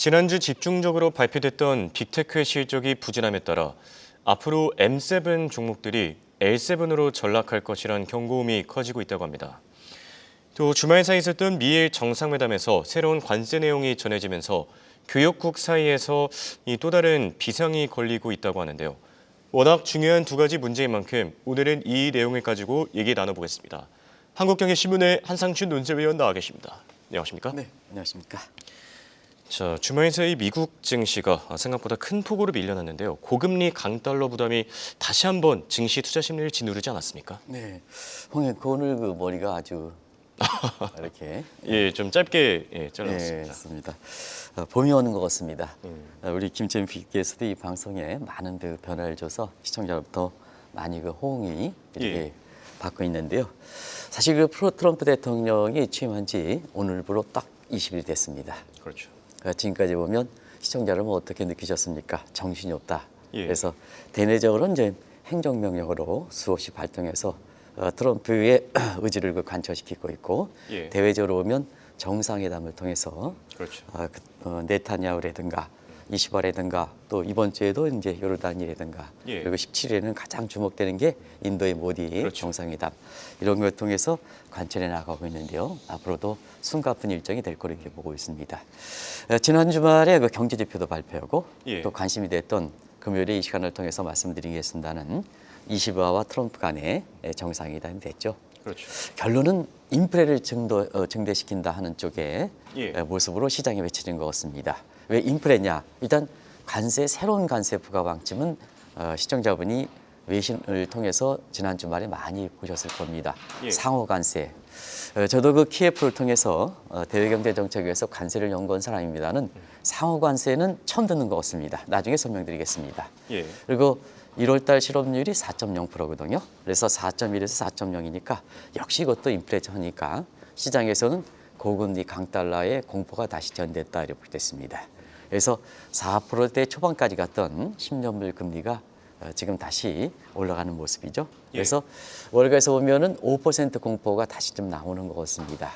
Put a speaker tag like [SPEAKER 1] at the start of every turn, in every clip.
[SPEAKER 1] 지난주 집중적으로 발표됐던 빅테크의 실적이 부진함에 따라 앞으로 M7 종목들이 L7으로 전락할 것이란 경고음이 커지고 있다고 합니다. 또 주말 사이 있었던 미일 정상회담에서 새로운 관세 내용이 전해지면서 교역국 사이에서 또 다른 비상이 걸리고 있다고 하는데요. 워낙 중요한 두 가지 문제인 만큼 오늘은 이 내용을 가지고 얘기 나눠보겠습니다. 한국경제신문의 한상준 논설위원 나와 계십니다. 안녕하십니까?
[SPEAKER 2] 네, 안녕하십니까?
[SPEAKER 1] 자, 주말 사이 미국 증시가 생각보다 큰 폭으로 밀려났는데요. 고금리 강달러 부담이 다시 한번 증시 투자 심리를 짓누르지 않았습니까?
[SPEAKER 2] 네, 형님 오늘 그 머리가 아주 이렇게
[SPEAKER 1] 예, 좀 짧게 잘라봤습니다.
[SPEAKER 2] 맞습니다. 봄이 오는 것 같습니다. 우리 김재민 PD께서도 이 방송에 많은 그 변화를 줘서 시청자로부터 많이 그 호응이 이렇게 받고 있는데요. 사실 그 트럼프 대통령이 취임한 지 오늘부로 딱 20일 됐습니다.
[SPEAKER 1] 그렇죠.
[SPEAKER 2] 지금까지 보면 시청자 여러분 어떻게 느끼셨습니까? 정신이 없다.
[SPEAKER 1] 예.
[SPEAKER 2] 그래서 대내적으로 이제 행정명령으로 수없이 발동해서 트럼프의 의지를 관철시키고 있고
[SPEAKER 1] 예.
[SPEAKER 2] 대외적으로 보면 정상회담을 통해서
[SPEAKER 1] 그렇죠.
[SPEAKER 2] 네타냐후라든가 이시바라든가 또 이번 주에도 이제 요르단이라든가
[SPEAKER 1] 예.
[SPEAKER 2] 그리고 17일에는 가장 주목되는 게 인도의 모디
[SPEAKER 1] 그렇죠.
[SPEAKER 2] 정상회담 이런 걸 통해서 관철해 나가고 있는데요. 앞으로도 숨가쁜 일정이 될 거로 이렇게 보고 있습니다. 지난 주말에 그 경제 지표도 발표하고
[SPEAKER 1] 예.
[SPEAKER 2] 또 관심이 됐던 금요일에 이 시간을 통해서 말씀드리겠습니다는 이시바와 트럼프 간의 정상회담이 됐죠.
[SPEAKER 1] 그렇죠.
[SPEAKER 2] 결론은 인플레를 증대시킨다 하는 쪽의
[SPEAKER 1] 예.
[SPEAKER 2] 모습으로 시장에 외쳐진 것 같습니다. 왜 인플레냐? 일단 새로운 관세 부과 방침은 시청자분이 외신을 통해서 지난 주말에 많이 보셨을 겁니다.
[SPEAKER 1] 예.
[SPEAKER 2] 상호 관세. 저도 그 KF를 통해서 대외경제정책에서 관세를 연구한 사람입니다는 상호 관세는 처음 듣는 것 같습니다. 나중에 설명드리겠습니다.
[SPEAKER 1] 예.
[SPEAKER 2] 그리고 1월달 실업률이 4.0%거든요. 그래서 4.1에서 4.0이니까 역시 이것도 인플레이션이니까 시장에서는 고금리 강달러의 공포가 다시 전됐다 이렇게 됐습니다. 그래서 4%대 초반까지 갔던 10년물 금리가 지금 다시 올라가는 모습이죠. 그래서 월가에서 보면은 5% 공포가 다시 좀 나오는 것 같습니다.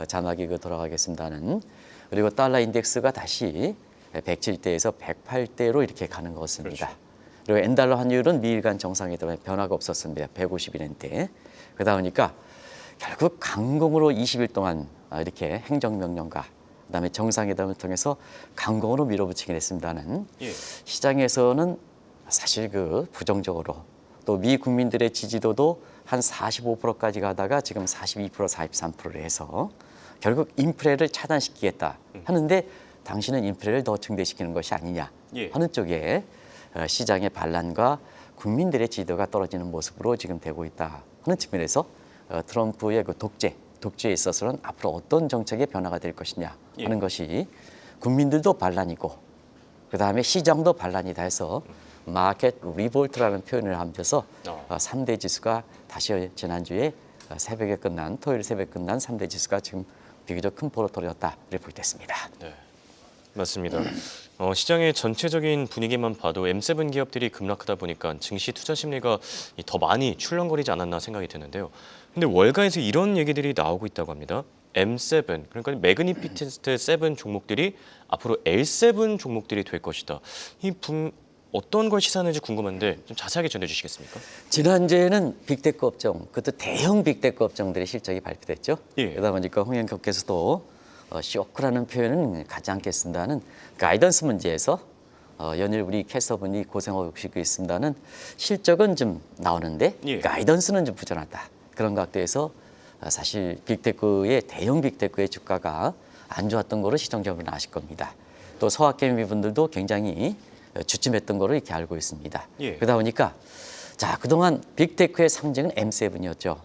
[SPEAKER 2] 자막이 돌아가겠습니다는. 그리고 달러 인덱스가 다시 107대에서 108대로 이렇게 가는 것 같습니다.
[SPEAKER 1] 그렇죠.
[SPEAKER 2] 그리고 엔달러 환율은 미일 간 정상회담에 변화가 없었습니다. 151엔대. 그러다 보니까 결국 강공으로 20일 동안 이렇게 행정명령과 그다음에 정상회담을 통해서 강공으로 밀어붙이긴 했습니다는 시장에서는 사실 그 부정적으로 또 미 국민들의 지지도도 한 45%까지 가다가 지금 42%, 43%를 해서 결국 인플레를 차단시키겠다 하는데 당신은 인플레를 더 증대시키는 것이 아니냐 하는 쪽에 시장의 반란과 국민들의 지지도가 떨어지는 모습으로 지금 되고 있다 하는 측면에서 트럼프의 그 독재에 있어서는 앞으로 어떤 정책의 변화가 될 것이냐 하는 것이 국민들도 반란이고 그다음에 시장도 반란이다 해서 마켓 리볼트라는 표현을 하면서 3대 지수가 다시 지난주에 토요일 새벽에 끝난 3대 지수가 지금 비교적 큰 폭으로 떨어졌다 이렇게 볼 때 있습니다.
[SPEAKER 1] 네, 맞습니다. 시장의 전체적인 분위기만 봐도 M7 기업들이 급락하다 보니까 증시 투자 심리가 더 많이 출렁거리지 않았나 생각이 드는데요. 근데 월가에서 이런 얘기들이 나오고 있다고 합니다. M7, 그러니까 매그니피센트 7 종목들이 앞으로 L7 종목들이 될 것이다. 어떤 걸 시사하는지 궁금한데 좀 자세하게 전해주시겠습니까?
[SPEAKER 2] 지난주에는 빅테크 업종, 그것도 대형 빅테크 업종들의 실적이 발표됐죠. 그러다 보니까 홍영석께서도 쇼크라는 표현은 가지 않겠습니다는 가이던스 문제에서 연일 우리 캐스터분이 고생하고 있습니다는 실적은 좀 나오는데 가이던스는 좀 부족하다. 그런 각도에서 사실 대형 빅테크의 주가가 안 좋았던 거로 시청자분은 아실 겁니다. 또 서학개미 분들도 굉장히 주춤했던 거로 이렇게 알고 있습니다. 그러다 보니까 그동안 빅테크의 상징은 M7이었죠.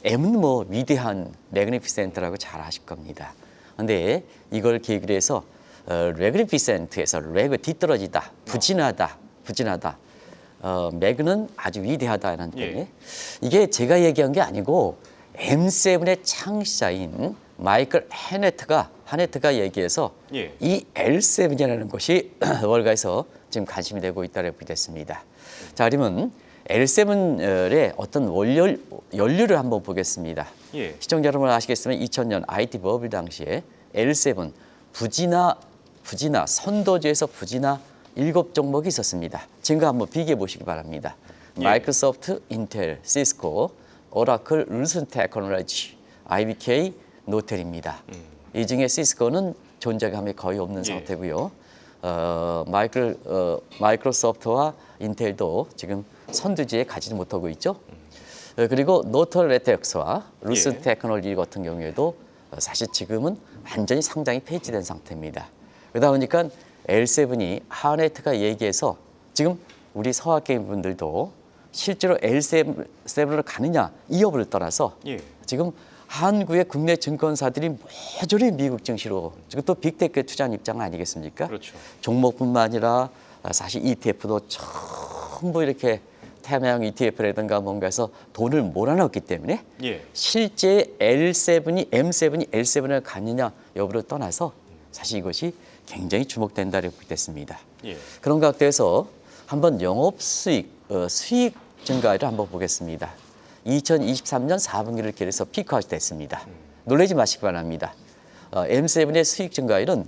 [SPEAKER 2] M은 뭐 위대한 매그니피센트라고 잘 아실 겁니다. 근데 이걸 계기로 해서 레그니피센트에서 뒤떨어지다, 부진하다. 매그는 아주 위대하다는 때 이게 제가 얘기한 게 아니고 M7의 창시자인 마이클 하네트가 얘기해서 이 L7이라는 것이 월가에서 지금 관심이 되고 있다고 보겠습니다. 자, 그러면 L7의 어떤 연료를 한번 보겠습니다. 시청자 여러분 아시겠지만 2000년 IT 버블 당시에 L7 부진화, 선도주에서 부진화 7종목이 있었습니다. 지금과 한번 비교해 보시기 바랍니다.
[SPEAKER 1] 예.
[SPEAKER 2] 마이크로소프트, 인텔, 시스코, 오라클, 룰슨 테크놀로지, IBK, 노텔입니다. 이 중에 시스코는 존재감이 거의 없는
[SPEAKER 1] 예.
[SPEAKER 2] 상태고요. 마이크로소프트와 인텔도 지금 선두지에 가지 못하고 있죠. 그리고 노털 네트워크스와 룰슨
[SPEAKER 1] 예.
[SPEAKER 2] 테크놀로지 같은 경우에도 사실 지금은 완전히 상장이 폐지된 상태입니다. 그러다 보니까 L7이 하네트가 얘기해서 지금 우리 서학개인 분들도 실제로 L7을 가느냐 이 여부를 떠나서
[SPEAKER 1] 예.
[SPEAKER 2] 지금 한국의 국내 증권사들이 모조리 미국 증시로 지금 또 빅테크에 투자한 입장 아니겠습니까?
[SPEAKER 1] 그렇죠.
[SPEAKER 2] 종목뿐만 아니라 사실 ETF도 전부 이렇게 태양형 ETF라든가 뭔가 해서 돈을 몰아넣었기 때문에
[SPEAKER 1] 예.
[SPEAKER 2] 실제 M7이 L7을 갖느냐 여부를 떠나서 사실 이것이 굉장히 주목된다고 됐습니다.
[SPEAKER 1] 예.
[SPEAKER 2] 그런 각도에서 한번 영업 수익, 수익 증가를 한번 보겠습니다. 2023년 4분기를 기해서 피크아웃 됐습니다. 놀라지 마시기 바랍니다. M7의 수익 증가율은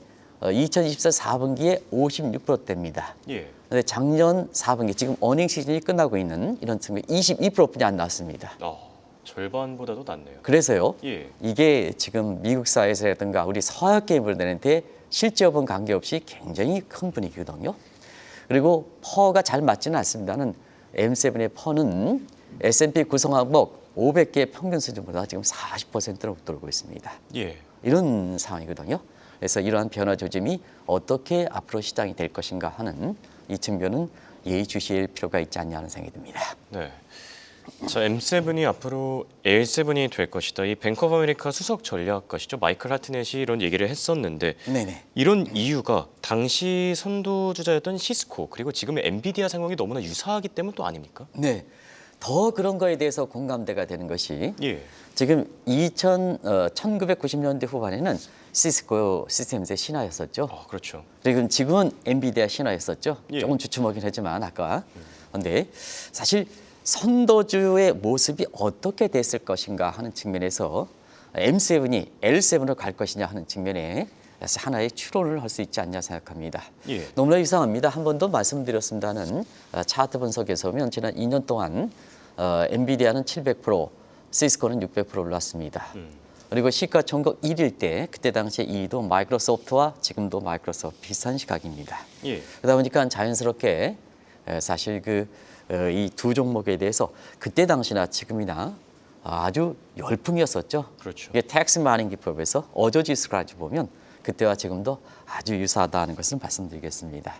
[SPEAKER 2] 2024 4분기에 56%대입니다.
[SPEAKER 1] 예.
[SPEAKER 2] 근데 작년 4분기 지금 어닝 시즌이 끝나고 있는 이런 측면 22%뿐이 안 나왔습니다.
[SPEAKER 1] 절반보다도 낮네요.
[SPEAKER 2] 그래서요.
[SPEAKER 1] 예.
[SPEAKER 2] 이게 지금 미국 사회에서라든가 우리 서학 게임들한테 실제 여부는 관계없이 굉장히 큰 분위기거든요. 그리고 퍼가 잘 맞지는 않습니다는 M7의 퍼는 S&P 구성항목 500개 평균 수준보다 지금 40%를 웃돌고 있습니다.
[SPEAKER 1] 예.
[SPEAKER 2] 이런 상황이거든요. 그래서 이러한 변화 조짐이 어떻게 앞으로 시장이 될 것인가 하는 이 측면은 예의주시할 필요가 있지 않냐 하는 생각이 듭니다.
[SPEAKER 1] 네. 자, M7이 앞으로 L7이 될 것이다. 이 뱅크 오브 아메리카 수석 전략가시죠. 마이클 하트넷이 이런 얘기를 했었는데
[SPEAKER 2] 네네.
[SPEAKER 1] 이런 이유가 당시 선두주자였던 시스코 그리고 지금의 엔비디아 상황이 너무나 유사하기 때문 또 아닙니까?
[SPEAKER 2] 네. 더 그런 거에 대해서 공감대가 되는 것이
[SPEAKER 1] 예.
[SPEAKER 2] 지금 1990년대 후반에는 시스코 시스템즈의 신화였었죠.
[SPEAKER 1] 그렇죠.
[SPEAKER 2] 그리고 지금은 엔비디아 신화였었죠.
[SPEAKER 1] 예.
[SPEAKER 2] 조금 주춤하긴 하지만 아까. 그런데 사실 선도주의 모습이 어떻게 됐을 것인가 하는 측면에서 M7이 L7으로 갈 것이냐 하는 측면에 하나의 추론을 할 수 있지 않냐 생각합니다.
[SPEAKER 1] 예.
[SPEAKER 2] 너무나 이상합니다. 한 번 더 말씀드렸습니다는 차트 분석에서 보면 지난 2년 동안 엔비디아는 700%, 시스코는 600% 올랐습니다. 그리고 시가총각 1일 때 그때 당시에 2위도 마이크로소프트와 지금도 마이크로소프트 비슷한 시각입니다.
[SPEAKER 1] 예.
[SPEAKER 2] 그러다 보니까 자연스럽게 사실 이 두 종목에 대해서 그때 당시나 지금이나 아주 열풍이었었죠.
[SPEAKER 1] 그렇죠.
[SPEAKER 2] 이게 텍스 마닝 기법에서 어저지수까지 보면 그때와 지금도 아주 유사하다는 것을 말씀드리겠습니다.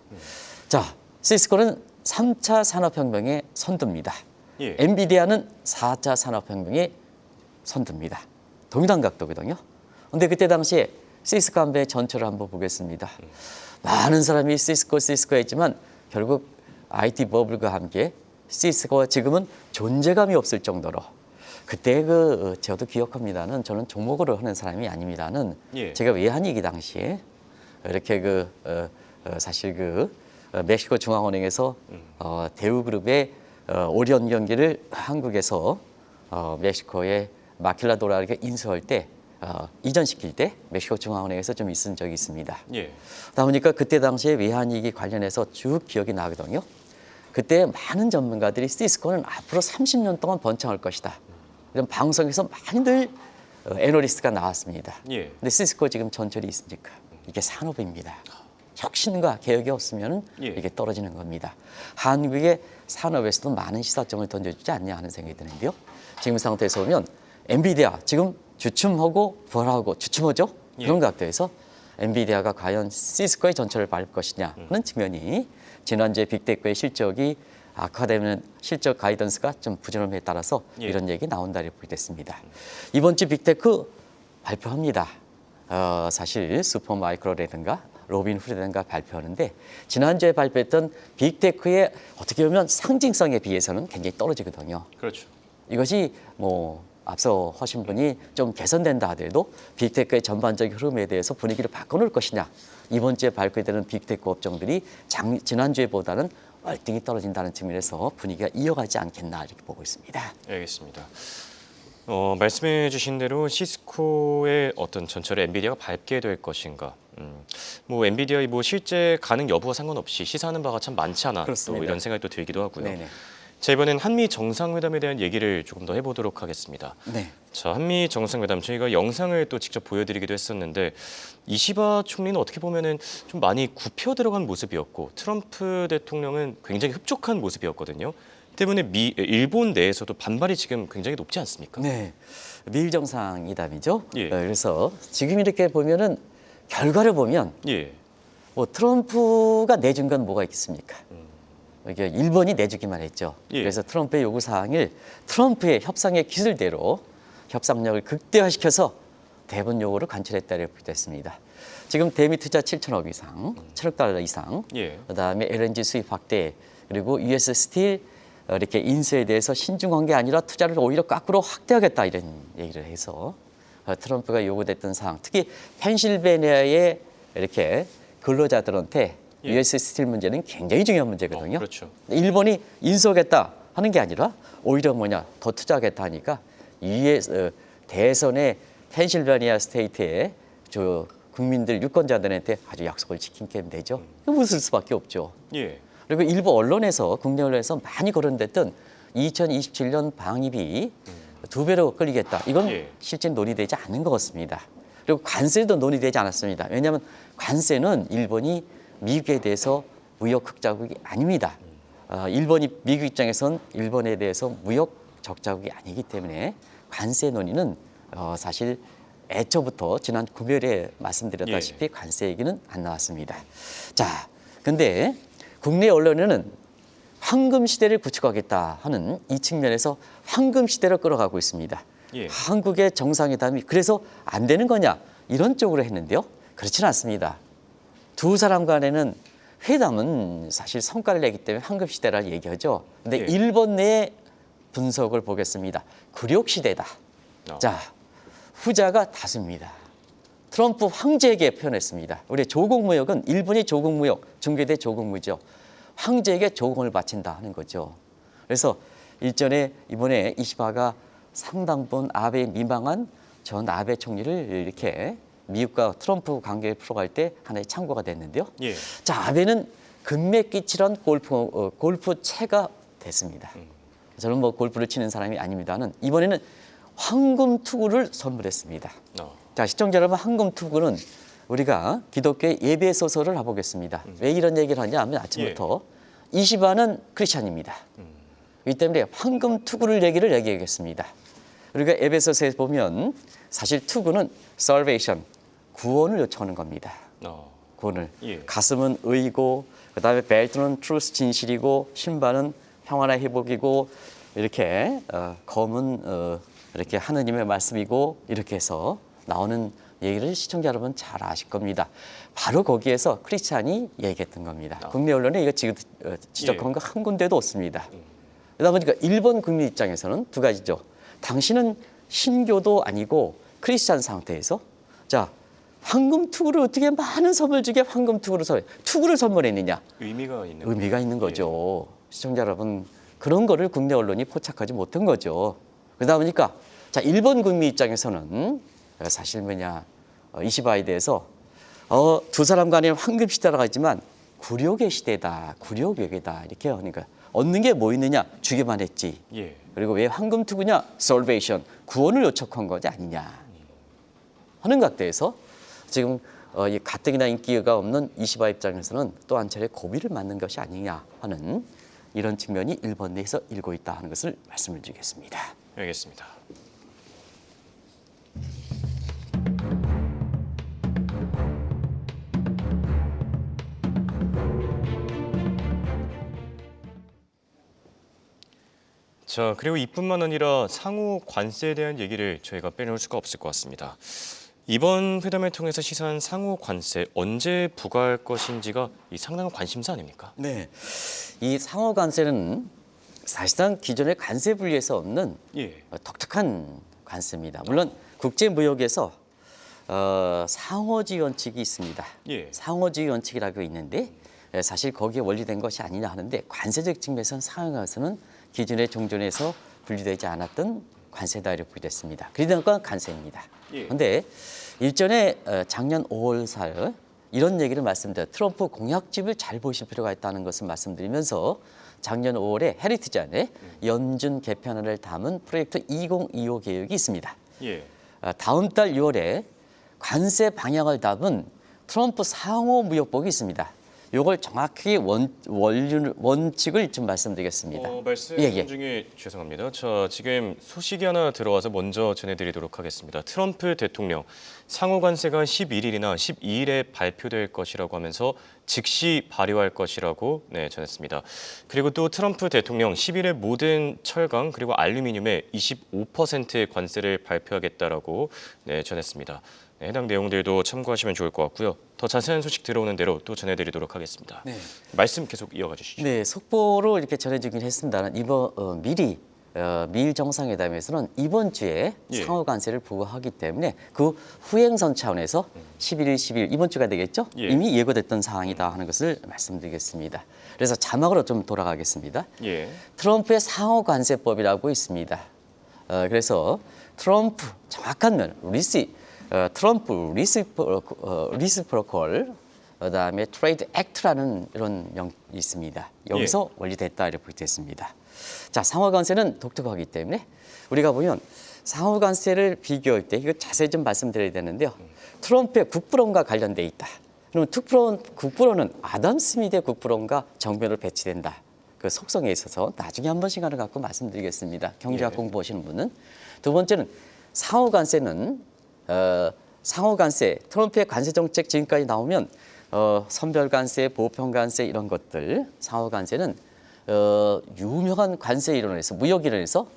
[SPEAKER 2] 자, 시스코는 3차 산업혁명의 선두입니다.
[SPEAKER 1] 예.
[SPEAKER 2] 엔비디아는 4차 산업혁명의 선두입니다. 동일한 각도거든요. 그런데 그때 당시에 시스코 한배 전철을 한번 보겠습니다. 많은 사람이 시스코 했지만 결국 IT 버블과 함께 시스코가 지금은 존재감이 없을 정도로 그때 저도 기억합니다는 저는 종목으로 하는 사람이 아닙니다는
[SPEAKER 1] 예.
[SPEAKER 2] 제가 외환위기 당시에 이렇게 사실 멕시코 중앙은행에서 대우그룹의 오리온 경기를 한국에서 멕시코의 마킬라도라에게 인수할 때 이전시킬 때 멕시코 중앙은행에서 좀 있은 적이 있습니다.
[SPEAKER 1] 예.
[SPEAKER 2] 그러다 보니까 그때 당시에 외환위기 관련해서 쭉 기억이 나거든요. 그때 많은 전문가들이 시스코는 앞으로 30년 동안 번창할 것이다. 이런 방송에서 많이들 애널리스트가 나왔습니다.
[SPEAKER 1] 예.
[SPEAKER 2] 근데 시스코 지금 전철이 있습니까? 이게 산업입니다. 혁신과 개혁이 없으면
[SPEAKER 1] 예.
[SPEAKER 2] 이게 떨어지는 겁니다. 한국의 산업에서도 많은 시사점을 던져주지 않냐 하는 생각이 드는데요. 지금 상태에서 보면 엔비디아 지금 주춤하고 부활하고 주춤하죠?
[SPEAKER 1] 예.
[SPEAKER 2] 그런 각도에서 엔비디아가 과연 시스코의 전철을 밟을 것이냐 하는 측면이 지난주에 빅테크의 실적이 악화되는 실적 가이던스가 좀 부진함에 따라서
[SPEAKER 1] 예.
[SPEAKER 2] 이런 얘기 나온다고 보게 됐습니다. 이번 주 빅테크 발표합니다. 사실 슈퍼마이크로라든가 로빈후드라든가 발표하는데 지난주에 발표했던 빅테크의 어떻게 보면 상징성에 비해서는 굉장히 떨어지거든요.
[SPEAKER 1] 그렇죠.
[SPEAKER 2] 이것이 앞서 하신 분이 좀 개선된다 하더라도 빅테크의 전반적인 흐름에 대해서 분위기를 바꿔놓을 것이냐. 이번 주에 발표되는 빅테크 업종들이 지난주에보다는 월등히 떨어진다는 측면에서 분위기가 이어가지 않겠나 이렇게 보고 있습니다.
[SPEAKER 1] 알겠습니다. 말씀해 주신 대로 시스코의 어떤 전철을 엔비디아가 밟게 될 것인가. 뭐 엔비디아의 뭐 실제 가능 여부와 상관없이 시사하는 바가 참 많지 않아. 또
[SPEAKER 2] 그렇습니다.
[SPEAKER 1] 이런 생각이 또 들기도 하고요.
[SPEAKER 2] 네네.
[SPEAKER 1] 자, 이번엔 한미 정상회담에 대한 얘기를 조금 더 해보도록 하겠습니다.
[SPEAKER 2] 네.
[SPEAKER 1] 자, 한미 정상회담 저희가 영상을 또 직접 보여드리기도 했었는데 이시바 총리는 어떻게 보면은 좀 많이 굽혀 들어간 모습이었고 트럼프 대통령은 굉장히 흡족한 모습이었거든요. 때문에 일본 내에서도 반발이 지금 굉장히 높지 않습니까?
[SPEAKER 2] 네. 미일 정상회담이죠.
[SPEAKER 1] 예.
[SPEAKER 2] 그래서 지금 이렇게 보면은 결과를 보면
[SPEAKER 1] 예.
[SPEAKER 2] 뭐 트럼프가 내준 건 뭐가 있겠습니까? 이게 일본이 내주기만 했죠.
[SPEAKER 1] 예.
[SPEAKER 2] 그래서 트럼프의 요구 사항을 트럼프의 협상의 기술대로 협상력을 극대화시켜서 대본 요구를 관철했다고 됐습니다. 지금 대미 투자 7천억 이상, 7억 달러 이상,
[SPEAKER 1] 예.
[SPEAKER 2] 그다음에 LNG 수입 확대, 그리고 US 스틸 이렇게 인수에 대해서 신중한 게 아니라 투자를 오히려 거꾸로 확대하겠다 이런 얘기를 해서 트럼프가 요구됐던 사항, 특히 펜실베니아의 이렇게 근로자들한테
[SPEAKER 1] 예.
[SPEAKER 2] US 스틸 문제는 굉장히 중요한 문제거든요.
[SPEAKER 1] 그렇죠.
[SPEAKER 2] 일본이 인수하겠다 하는 게 아니라 오히려 뭐냐 더 투자하겠다 하니까 대선의 펜실베니아 스테이트의 저 국민들 유권자들한테 아주 약속을 지킨 게 되죠. 웃을 수밖에 없죠.
[SPEAKER 1] 예.
[SPEAKER 2] 그리고 일부 언론에서 국내 언론에서 많이 거론됐던 2027년 방위비 2배로 끌리겠다. 이건
[SPEAKER 1] 예.
[SPEAKER 2] 실제 논의되지 않은 것 같습니다. 그리고 관세도 논의되지 않았습니다. 왜냐하면 관세는 일본이 미국에 대해서 무역 흑자국이 아닙니다. 일본이 미국 입장에선 일본에 대해서 무역 적자국이 아니기 때문에 관세 논의는 사실 애초부터 지난 금요일에 말씀드렸다시피 관세 얘기는 안 나왔습니다. 자, 근데 국내 언론에는 황금 시대를 구축하겠다 하는 이 측면에서 황금 시대로 끌어가고 있습니다.
[SPEAKER 1] 예.
[SPEAKER 2] 한국의 정상회담이 그래서 안 되는 거냐 이런 쪽으로 했는데요. 그렇지는 않습니다. 두 사람 간에는 회담은 사실 성과를 내기 때문에 황금 시대라 얘기하죠. 근데
[SPEAKER 1] 예.
[SPEAKER 2] 일본 내 분석을 보겠습니다. 굴욕 시대다. 자, 후자가 다수입니다. 트럼프 황제에게 표현했습니다. 우리 조공무역은 일본이 조공무역, 중계대 조공무죠. 황제에게 조공을 바친다 하는 거죠. 그래서 일전에 이번에 이시바가 상당분 아베에 민망한 전 아베 총리를 이렇게 미국과 트럼프 관계를 풀어갈 때 하나의 참고가 됐는데요.
[SPEAKER 1] 예.
[SPEAKER 2] 자, 아베는 금맥 끼칠한 골프채가 됐습니다. 저는 뭐 골프를 치는 사람이 아닙니다는 이번에는 황금 투구를 선물했습니다. 자, 시청자 여러분, 황금 투구는 우리가 기독교의 예배 소설을 해보겠습니다. 왜 이런 얘기를 하냐 하면 아침부터 이시바는 크리스찬입니다. 이 때문에 황금 투구를 얘기하겠습니다. 우리가 에베소서에 보면 사실 투구는 salvation, 구원을 요청하는 겁니다. 구원을.
[SPEAKER 1] 예.
[SPEAKER 2] 가슴은 의고, 그다음에 벨트는 truth, 진실이고, 신발은 평안의 회복이고, 이렇게 검은 이렇게 하느님의 말씀이고 이렇게 해서 나오는 얘기를 시청자 여러분 잘 아실 겁니다. 바로 거기에서 크리스찬이 얘기했던 겁니다. 국내 언론에 이거 지금 지적한 거 한 군데도 없습니다. 그러다 보니까 일본 국민 입장에서는 두 가지죠. 당신은 신교도 아니고 크리스찬 상태에서 자 황금 투구를 어떻게 많은 선물 주게 황금 투구를 선물했느냐? 의미가 있는 거죠. 시청자 여러분 그런 거를 국내 언론이 포착하지 못한 거죠. 그러다 보니까 자 일본 국민 입장에서는 사실 뭐냐 이시바에 대해서 두 사람 간에 황금 시대라고 하지만 굴욕의 시대다, 굴욕역이다 이렇게 하니까 얻는 게 뭐 있느냐 주기만 했지.
[SPEAKER 1] 예.
[SPEAKER 2] 그리고 왜 황금 투구냐 salvation 구원을 요청한 거지 아니냐 하는 각도에서 지금 이 가뜩이나 인기가 없는 이시바 입장에서는 또 한 차례 고비를 맞는 것이 아니냐 하는 이런 측면이 일본 내에서 일고 있다 하는 것을 말씀을 드리겠습니다.
[SPEAKER 1] 알겠습니다. 자, 그리고 이뿐만 아니라 상호 관세에 대한 얘기를 저희가 빼놓을 수가 없을 것 같습니다. 이번 회담을 통해서 시사한 상호 관세 언제 부과할 것인지가 상당한 관심사 아닙니까?
[SPEAKER 2] 네, 이 상호 관세는 사실상 기존의 관세 분리에서 없는 독특한 관세입니다. 물론 국제 무역에서 상호주의 원칙이 있습니다. 상호주의 원칙이라고 있는데 사실 거기에 원리된 것이 아니냐 하는데 관세적 측면에서는 상호 관세는 기존의 종전에서 분리되지 않았던 관세다 이렇게 됐습니다. 그러니까 관세입니다.
[SPEAKER 1] 예.
[SPEAKER 2] 그런데 일전에 작년 5월 살 이런 얘기를 말씀드려 트럼프 공약집을 잘 보실 필요가 있다는 것을 말씀드리면서 작년 5월에 헤리티지 안에 연준 개편안을 담은 프로젝트 2025 계획이 있습니다.
[SPEAKER 1] 예.
[SPEAKER 2] 다음 달 6월에 관세 방향을 담은 트럼프 상호 무역법이 있습니다. 이걸 정확히 원칙을 좀 말씀드리겠습니다.
[SPEAKER 1] 말씀
[SPEAKER 2] 예, 예.
[SPEAKER 1] 중에 죄송합니다. 자, 지금 소식이 하나 들어와서 먼저 전해드리도록 하겠습니다. 트럼프 대통령 상호 관세가 11일이나 12일에 발표될 것이라고 하면서 즉시 발효할 것이라고 전했습니다. 그리고 또 트럼프 대통령 10일에 모든 철강 그리고 알루미늄에 25%의 관세를 발표하겠다라고 전했습니다. 해당 내용들도 참고하시면 좋을 것 같고요. 더 자세한 소식 들어오는 대로 또 전해드리도록 하겠습니다.
[SPEAKER 2] 네.
[SPEAKER 1] 말씀 계속 이어가 주시죠.
[SPEAKER 2] 네, 속보로 이렇게 전해주긴 했습니다만 이번 미일 정상회담에서는 이번 주에
[SPEAKER 1] 예.
[SPEAKER 2] 상호 관세를 부과하기 때문에 그 후행선 차원에서 11일, 12일 이번 주가 되겠죠?
[SPEAKER 1] 예.
[SPEAKER 2] 이미 예고됐던 사항이다 하는 것을 말씀드리겠습니다. 그래서 자막으로 좀 돌아가겠습니다.
[SPEAKER 1] 예.
[SPEAKER 2] 트럼프의 상호 관세법이라고 있습니다. 그래서 트럼프 정확한 면 트럼프 리시프로컬 그다음에 트레이드 액트라는 이런 명이 있습니다. 여기서 원리됐다 이렇게 됐습니다. 자, 상호 관세는 독특하기 때문에 우리가 보면 상호 관세를 비교할 때 이거 자세히 좀 말씀드려야 되는데요. 트럼프의 국부론과 관련돼 있다. 그러면 국부론은 아담 스미스의 국부론과 정면으로 배치된다. 그 속성에 있어서 나중에 한번 시간을 갖고 말씀드리겠습니다. 경제학 공부하시는 분은. 두 번째는 상호 관세는 상호 관세, 트럼프의 관세 정책 지금까지 나오면 선별 관세, 보편 관세 이런 것들 상호 관세는 유명한 관세 이론에서 무역 이론에서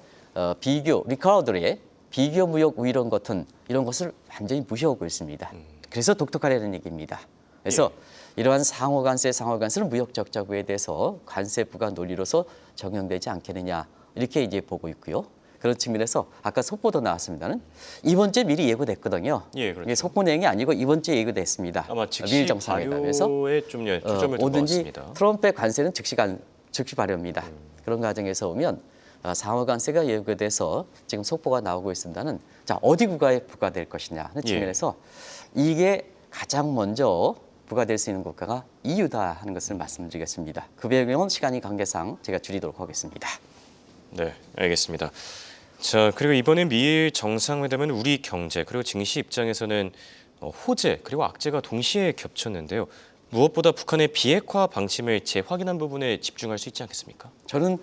[SPEAKER 2] 리카르도의 비교 무역 우위론 같은 이런 것을 완전히 무시하고 있습니다. 그래서 독특하다는 얘기입니다. 그래서 이러한 상호 관세는 무역 적자 구에 대해서 관세 부과 논리로서 적용되지 않겠느냐 이렇게 이제 보고 있고요. 그런 측면에서 아까 속보도 나왔습니다는 이번 주에 미리 예고됐거든요.
[SPEAKER 1] 예, 그렇죠.
[SPEAKER 2] 이게 속보 내용이 아니고 이번 주에 예고됐습니다.
[SPEAKER 1] 아마 즉시
[SPEAKER 2] 미일 정상회담에서
[SPEAKER 1] 발효에 좀 초점을 둔 것
[SPEAKER 2] 뭐든지
[SPEAKER 1] 같습니다.
[SPEAKER 2] 트럼프의 관세는 즉시 발효입니다. 그런 과정에서 보면 상호 관세가 예고돼서 지금 속보가 나오고 있습니다는 자 어디 국가에 부과될 것이냐 하는 측면에서 이게 가장 먼저 부과될 수 있는 국가가 EU다 하는 것을 말씀드리겠습니다. 그 배경은 시간이 관계상 제가 줄이도록 하겠습니다.
[SPEAKER 1] 네, 알겠습니다. 자, 그리고 이번에 미일 정상회담은 우리 경제 그리고 증시 입장에서는 호재 그리고 악재가 동시에 겹쳤는데요. 무엇보다 북한의 비핵화 방침을 재확인한 부분에 집중할 수 있지 않겠습니까?
[SPEAKER 2] 저는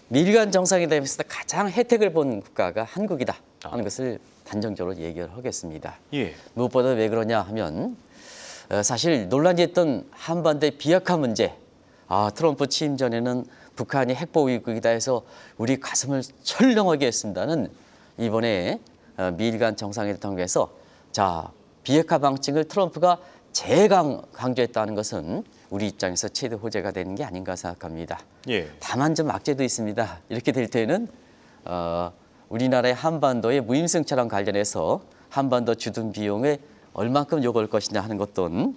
[SPEAKER 2] 미일 간 정상회담에서 가장 혜택을 본 국가가 한국이다 하는 것을 단정적으로 얘기를 하겠습니다.
[SPEAKER 1] 예.
[SPEAKER 2] 무엇보다 왜 그러냐 하면 사실 논란이 됐던 한반도의 비핵화 문제 트럼프 취임 전에는 북한이 핵보유국이다 해서 우리 가슴을 철렁하게 했습니다는 이번에 미일 간 정상회담에서 자 비핵화 방침을 트럼프가 강조했다는 것은 우리 입장에서 최대 호재가 되는 게 아닌가 생각합니다.
[SPEAKER 1] 예.
[SPEAKER 2] 다만 좀 악재도 있습니다. 이렇게 될 때는 우리나라의 한반도의 무임승차랑 관련해서 한반도 주둔 비용에 얼만큼 요구할 것이냐 하는 것도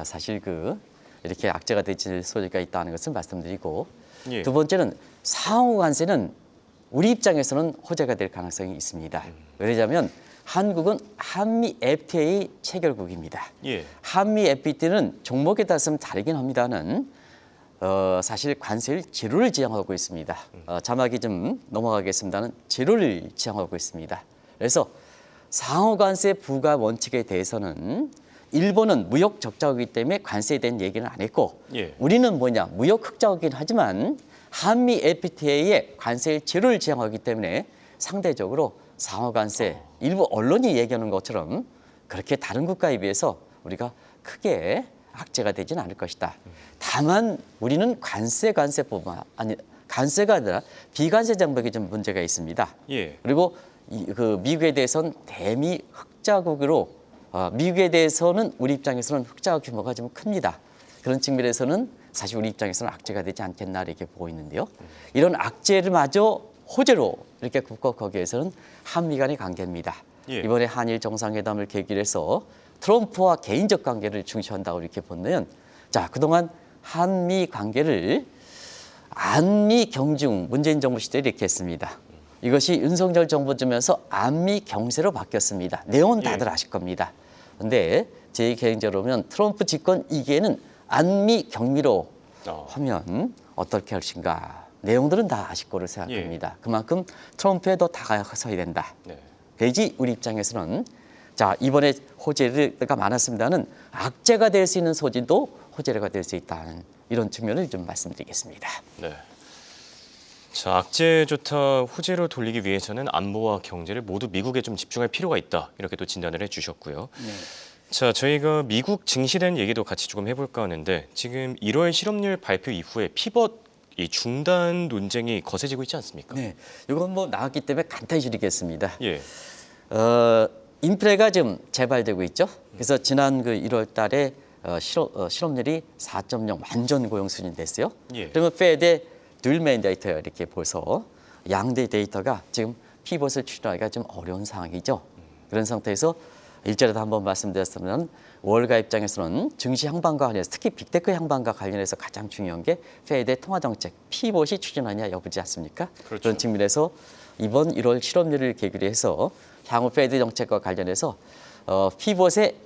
[SPEAKER 2] 사실 이렇게 악재가 되질 소지가 있다는 것을 말씀드리고
[SPEAKER 1] 예.
[SPEAKER 2] 두 번째는 상호 관세는 우리 입장에서는 호재가 될 가능성이 있습니다. 왜냐하면 한국은 한미 FTA 체결국입니다.
[SPEAKER 1] 예.
[SPEAKER 2] 한미 FTA는 종목에 따라서 다르긴 합니다는 사실 관세를 제로를 지향하고 있습니다. 자막이 좀 넘어가겠습니다는 제로를 지향하고 있습니다. 그래서 상호 관세 부과 원칙에 대해서는 일본은 무역 적자이기 때문에 관세에 대한 얘기는 안 했고
[SPEAKER 1] 예.
[SPEAKER 2] 우리는 무역 흑자이긴 하지만 한미 FTA에 관세를 제로를 지향하기 때문에 상대적으로 상호 관세 일부 언론이 얘기하는 것처럼 그렇게 다른 국가에 비해서 우리가 크게 악재가 되지는 않을 것이다. 다만 우리는 관세뿐만 아니 관세가 아니라 비관세 장벽에 좀 문제가 있습니다.
[SPEAKER 1] 예.
[SPEAKER 2] 그리고 미국에 대해서는 대미 흑자국으로 미국에 대해서는 우리 입장에서는 흑자 규모가 좀 큽니다. 그런 측면에서는 사실 우리 입장에서는 악재가 되지 않겠나 이렇게 보고 있는데요. 이런 악재를 마저 호재로 이렇게 극복하기 위해서는 한미 간의 관계입니다.
[SPEAKER 1] 예.
[SPEAKER 2] 이번에 한일 정상회담을 계기로 해서 트럼프와 개인적 관계를 중시한다고 이렇게 보면 자 그동안 한미 관계를 안미 경중 문재인 정부 시대에 이렇게 했습니다. 이것이 윤석열 정부 주면서 안미 경세로 바뀌었습니다. 내용은 다들
[SPEAKER 1] 예.
[SPEAKER 2] 아실 겁니다. 근데 제 개인적으로 보면 트럼프 집권 2기에는 안미 경미로 하면 어떻게 할 것인가. 내용들은 다 아실 거로 생각합니다. 그만큼 트럼프에 더 다가서야 된다.
[SPEAKER 1] 네.
[SPEAKER 2] 그래야지 우리 입장에서는 자 이번에 호재가 많았습니다는 악재가 될 수 있는 소지도 호재가 될 수 있다는 이런 측면을 좀 말씀드리겠습니다.
[SPEAKER 1] 네. 자, 악재 좋다 호재로 돌리기 위해서는 안보와 경제를 모두 미국에 좀 집중할 필요가 있다. 이렇게 또 진단을 해주셨고요.
[SPEAKER 2] 네.
[SPEAKER 1] 자, 저희가 미국 증시된 얘기도 같이 조금 해볼까 하는데 지금 1월 실업률 발표 이후에 피벗 이 중단 논쟁이 거세지고 있지 않습니까?
[SPEAKER 2] 네, 이건 뭐 나왔기 때문에 간단히 드리겠습니다.
[SPEAKER 1] 예.
[SPEAKER 2] 인플레가 지금 재발되고 있죠. 그래서 지난 그 1월 달에 실업률이 4.0 완전 고용 수준이 됐어요.
[SPEAKER 1] 예.
[SPEAKER 2] 그러면 페드의 듀얼메인 데이터에 이렇게 보서 양대 데이터가 지금 피벗을 추론하기가 좀 어려운 상황이죠. 그런 상태에서 일전에도 한번 말씀드렸으면 월가 입장에서는 증시 향방과 관련해서 특히 빅테크 향방과 관련해서 가장 중요한 게 페드의 통화정책 피벗이 추진하냐 여부지 않습니까?
[SPEAKER 1] 그렇죠.
[SPEAKER 2] 그런 측면에서 이번 1월 실업률을 계기로 해서 향후 페드 정책과 관련해서 피벗의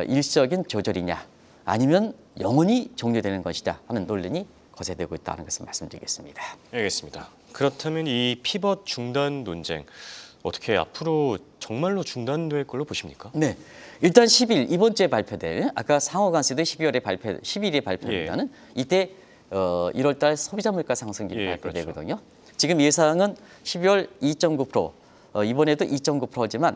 [SPEAKER 2] 일시적인 조절이냐 아니면 영원히 종료되는 것이다 하는 논란이 거세되고 있다는 것을 말씀드리겠습니다.
[SPEAKER 1] 알겠습니다. 그렇다면 이 피벗 중단 논쟁 어떻게 앞으로 정말로 중단될 걸로 보십니까?
[SPEAKER 2] 네, 일단 10일 이번 주에 발표될 아까 상호관세도 10일에 발표합니다는 이때 1월달 소비자 물가 상승률이 발표되거든요. 그렇죠. 지금 예상은 12월 2.9%, 이번에도 2.9%지만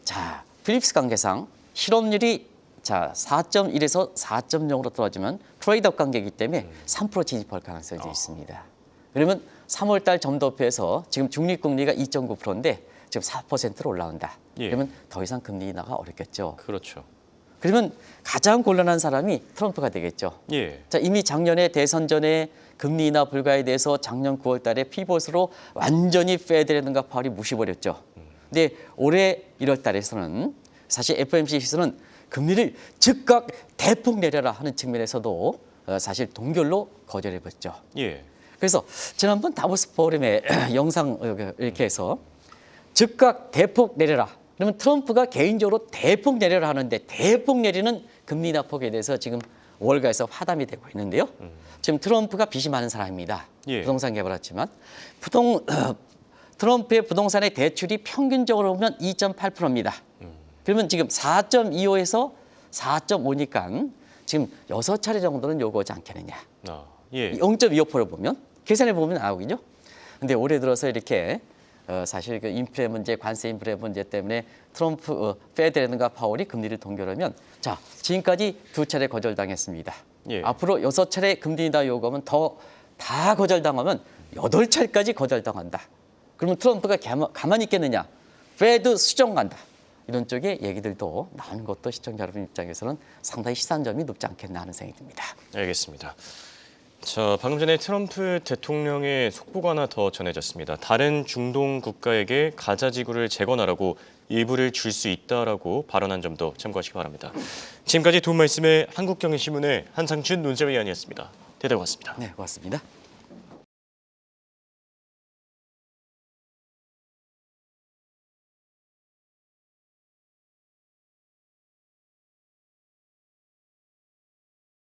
[SPEAKER 2] 자 필립스 관계상 실업률이 자 4.1에서 4.0으로 떨어지면 트레이드업 관계이기 때문에 3% 진입할 가능성이 있습니다. 그러면 3월달 점도표에서 지금 중립금리가 2.9%인데 지금 4%로 올라온다. 그러면 더 이상 금리 인하가 어렵겠죠.
[SPEAKER 1] 그렇죠.
[SPEAKER 2] 그러면 가장 곤란한 사람이 트럼프가 되겠죠.
[SPEAKER 1] 예.
[SPEAKER 2] 자, 이미 작년에 대선 전에 금리 인하 불가에 대해서 작년 9월 달에 피벗으로 완전히 페드라든가 파월이 무시버렸죠. 근데 올해 1월 달에서는 사실 FOMC에서는 금리를 즉각 대폭 내려라 하는 측면에서도 사실 동결로 거절해버렸죠.
[SPEAKER 1] 예.
[SPEAKER 2] 그래서 지난번 다보스 포럼에 영상 이렇게 해서 즉각 대폭 내려라. 그러면 트럼프가 개인적으로 대폭 내려라 하는데 대폭 내리는 금리 인하폭에 대해서 지금 월가에서 화담이 되고 있는데요. 지금 트럼프가 빚이 많은 사람입니다.
[SPEAKER 1] 예.
[SPEAKER 2] 부동산 개발했지만 트럼프의 부동산의 대출이 평균적으로 보면 2.8%입니다. 그러면 지금 4.25에서 4.5니까 지금 6차례 정도는 요구하지 않겠느냐.
[SPEAKER 1] 예.
[SPEAKER 2] 0.25%를 보면 계산해 보면 나오겠죠. 근데 올해 들어서 이렇게 사실 그 인플레 문제, 관세 인플레 문제 때문에 트럼프, 페드라든가 파월이 금리를 동결하면 자 지금까지 2차례 거절당했습니다.
[SPEAKER 1] 예.
[SPEAKER 2] 앞으로 6차례 금리 인하 요구하면 다 거절당하면 8차례까지 거절당한다. 그러면 트럼프가 가만히 있겠느냐? 페드 수정간다. 이런 쪽의 얘기들도 나오는 것도 시청자 여러분 입장에서는 상당히 시사점이 높지 않겠나 하는 생각이 듭니다.
[SPEAKER 1] 알겠습니다. 자, 방금 전에 트럼프 대통령의 속보가 하나 더 전해졌습니다. 다른 중동 국가에게 가자 지구를 재건하라고 일부를 줄 수 있다라고 발언한 점도 참고하시기 바랍니다. 지금까지 도움 말씀의 한국경제신문의 한상준 논설위원이었습니다. 대단히 고맙습니다.
[SPEAKER 2] 네, 고맙습니다.